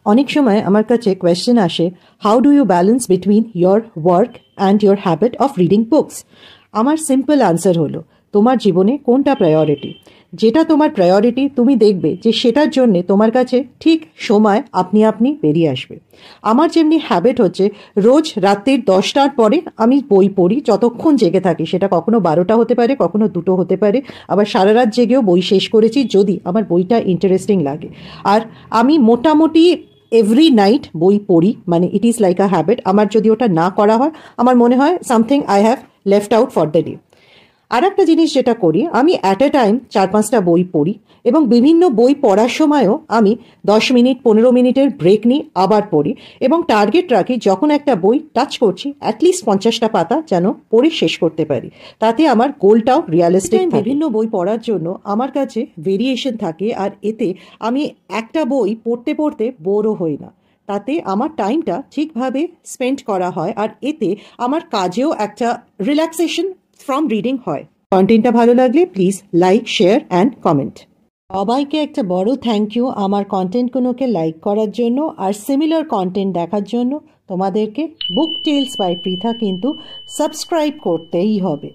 অনেক সময় আমার কাছে কোয়েশ্চেন আসে, how do you balance between your work and your habit of reading books. আমার সিম্পল আনসার হলো, তোমার জীবনে কোনটা প্রায়োরিটি। যেটা তোমার প্রায়োরিটি তুমি দেখবে যে সেটার জন্যে তোমার কাছে ঠিক সময় আপনি আপনি বেরিয়ে আসবে। আমার যেমনি হ্যাবিট হচ্ছে, রোজ রাত্রির 10টার পরে আমি বই পড়ি, যতক্ষণ জেগে থাকি। সেটা কখনো 12টা হতে পারে, কখনো 2টো হতে পারে, আবার সারা রাত জেগেও বই শেষ করেছি যদি আমার বইটা ইন্টারেস্টিং লাগে। আর আমি মোটামুটি এভরি নাইট বই পড়ি, মানে it is like a habit. আমার যদি ওটা না করা হয় আমার মনে হয় something I have left out for the day. আর একটা জিনিস যেটা করি, আমি অ্যাট এ টাইম 4-5টা বই পড়ি, এবং বিভিন্ন বই পড়ার সময়ও আমি 10 মিনিট 15 মিনিটের ব্রেক নিই, আবার পড়ি, এবং টার্গেট রাখি যখন একটা বই টাচ করছি অ্যাটলিস্ট 50টা পাতা যেন পড়ে শেষ করতে পারি। তাতে আমার গোলটাও রিয়ালিস্টিক। বিভিন্ন বই পড়ার জন্য আমার কাছে ভেরিয়েশন থাকে, আর এতে আমি একটা বই পড়তে পড়তে বোরও হই না। তাতে আমার টাইমটা ঠিকভাবে স্পেন্ড করা হয়, আর এতে আমার কাজেও একটা রিল্যাক্সেশন ফ্রম রিডিং হয়। কন্টেন্টটা ভালো লাগলে please like, share and comment. সবাইকে একটা বড় থ্যাংক ইউ আমার কন্টেন্টগুলোকে লাইক করার জন্য, আর সিমিলার কন্টেন্ট দেখার জন্য তোমাদেরকে বুক টেলস বাই পৃথা কিন্তু সাবস্ক্রাইব করতেই হবে।